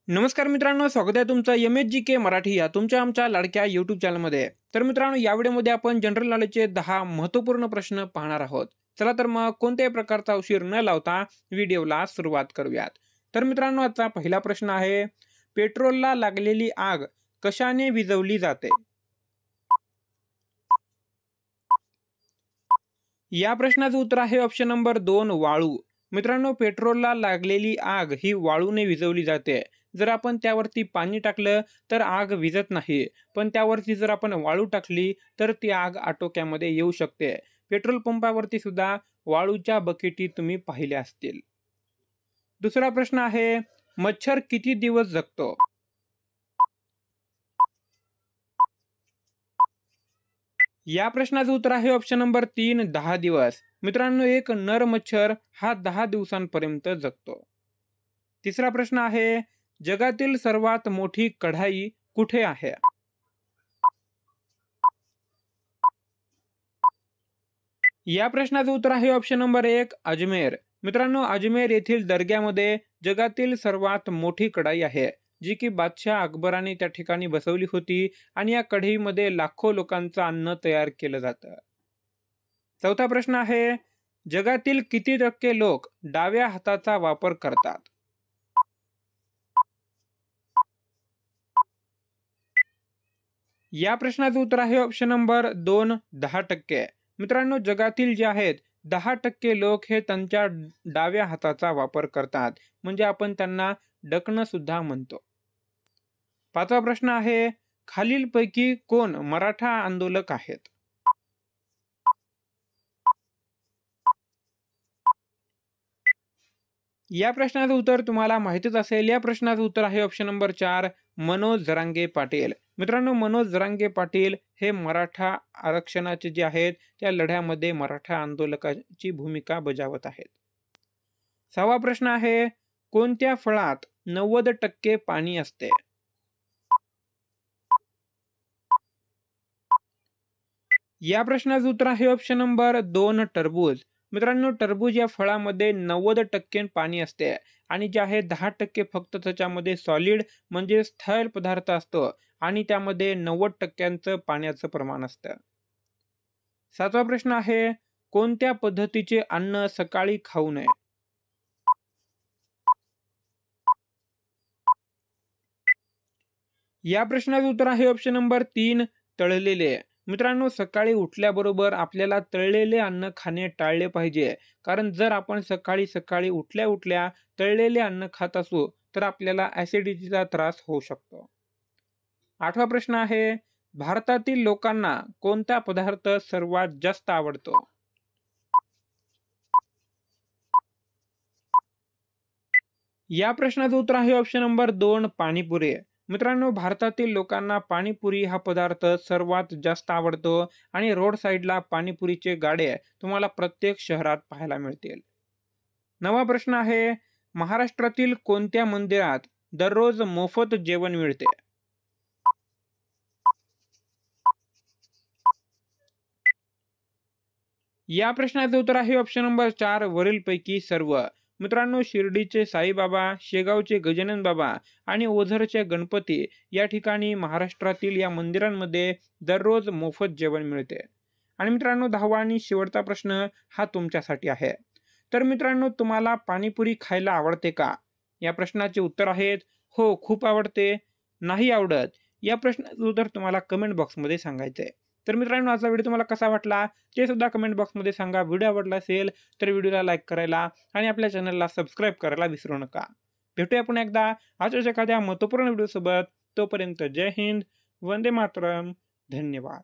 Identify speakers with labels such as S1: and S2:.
S1: नमस्कार मित्रांनो, स्वागत आहे तुमचं MHGK मराठी या तुमच्या आमच्या लाडक्या YouTube चॅनलमध्ये. तर मित्रांनो, या व्हिडिओमध्ये आपण जनरल नॉलेजचे 10 महत्त्वपूर्ण प्रश्न पाहणार आहोत. चला तर मग कोणत्याही प्रकारचा उशीर न लावता व्हिडिओला सुरुवात करूयात. तर मित्रांनो, आजचा पहिला प्रश्न आहे, पेट्रोलला लागलेली आग कशाने विझवली जाते? या प्रश्नाचं उत्तर आहे ऑप्शन नंबर 2, वाळू. मित्रांनो, पेट्रोलला लागलेली आग ही वाळूने विझवली जाते. जर आपण त्यावरती पाणी टाकलं तर आग विझत नाही, पण त्यावरती जर आपण वाळू टाकली तर ती आग आटोक्यामध्ये येऊ शकते. पेट्रोल पंपावरती सुद्धा वाळूच्या बकेटी तुम्ही पाहिल्या असतील. दुसरा प्रश्न आहे, मच्छर किती दिवस जगतो? या प्रश्नाचं उत्तर आहे ऑप्शन नंबर 3, 10 दिवस. मित्रांनो, एक नर मच्छर हा 10 दिवसांपर्यंत जगतो. तिसरा प्रश्न आहे, जगातील सर्वात मोठी कढाई कुठे आहे? या प्रश्नाचं उत्तर आहे ऑप्शन नंबर 1, अजमेर. मित्रांनो, अजमेर येथील दर्ग्यामध्ये जगातील सर्वात मोठी कढाई आहे, जी की बादशाह अकबराने त्या ठिकाणी बसवली होती आणि या कढईमध्ये लाखो लोकांचं अन्न तयार केलं जातं. चौथा प्रश्न आहे, जगातील किती टक्के लोक डाव्या हाताचा वापर करतात? या प्रश्नाचं उत्तर आहे ऑप्शन नंबर 2, 10%. मित्रांनो, जगातील जे आहेत 10% लोक हे त्यांच्या डाव्या हाताचा वापर करतात, म्हणजे आपण त्यांना डकणं सुद्धा म्हणतो. पाचवा प्रश्न आहे, खालीलपैकी कोण मराठा आंदोलक आहेत? या प्रश्नाचं उत्तर तुम्हाला माहितीच असेल. या प्रश्नाचं उत्तर आहे ऑप्शन नंबर 4, मनोज जरांगे पाटील. मित्रांनो, मनोज जरांगे पाटील हे मराठा आरक्षणाचे जे आहेत त्या लढ्यामध्ये मराठा आंदोलकाची भूमिका बजावत आहेत. सहावा प्रश्न आहे, कोणत्या फळात 90% पाणी असते? या प्रश्नाचं उत्तर आहे ऑप्शन नंबर 2, टरबूज. मित्रांनो, टरबूज या फळामध्ये 90% पाणी असते आणि जे आहे 10% फक्त त्याच्यामध्ये सॉलिड म्हणजे स्थैल पदार्थ असतो आणि त्यामध्ये 90% पाण्याचं प्रमाण असतं. सातवा प्रश्न आहे, कोणत्या पद्धतीचे अन्न सकाळी खाऊ नये? या प्रश्नाचं उत्तर आहे ऑप्शन नंबर 3, तळलेले. मित्रांनो, सकाळी उठल्याबरोबर आपल्याला तळलेले अन्न खाणे टाळले पाहिजे. कारण जर आपण सकाळी सकाळी उठल्या उठल्या तळलेले अन्न खात असू तर आपल्याला ॲसिडिटीचा त्रास होऊ शकतो. आठवा प्रश्न आहे, भारतातील लोकांना कोणता पदार्थ सर्वात जास्त आवडतो? या प्रश्नाचं उत्तर आहे ऑप्शन नंबर 2, पाणीपुरी. मित्रांनो, भारतातील लोकांना पाणीपुरी हा पदार्थ सर्वात जास्त आवडतो आणि रोड साईडला पाणीपुरीचे गाडे तुम्हाला प्रत्येक शहरात पाहायला मिळतील. नवा प्रश्न आहे, महाराष्ट्रातील कोणत्या मंदिरात दररोज मोफत जेवण मिळते? या प्रश्नाचं उत्तर आहे ऑप्शन नंबर 4, वरीलपैकी सर्व. मित्रांनो, शिर्डीचे साईबाबा, शेगावचे गजानन बाबा आणि ओझरचे गणपती या ठिकाणी महाराष्ट्रातील या मंदिरांमध्ये दररोज मोफत जेवण मिळते. आणि मित्रांनो, 10वा आणि शेवटचा प्रश्न हा तुमच्यासाठी आहे. तर मित्रांनो, तुम्हाला पाणीपुरी खायला आवडते का? या प्रश्नाचे उत्तर आहेत हो, खूप आवडते, नाही आवडत. या प्रश्नाचं उत्तर तुम्हाला कमेंट बॉक्समध्ये सांगायचं आहे. तर मित्रांनो, आजचा व्हिडिओ तुम्हाला कसा वाटला ते सुद्धा कमेंट बॉक्समध्ये सांगा. व्हिडिओ आवडला असेल तर व्हिडिओला लाईक करायला आणि आपल्या चॅनलला सबस्क्राईब करायला विसरू नका. भेटूया पुन्हा एकदा अशाच एखाद्या महत्त्वपूर्ण व्हिडिओसोबत. तोपर्यंत जय हिंद, वंदे मातरम, धन्यवाद.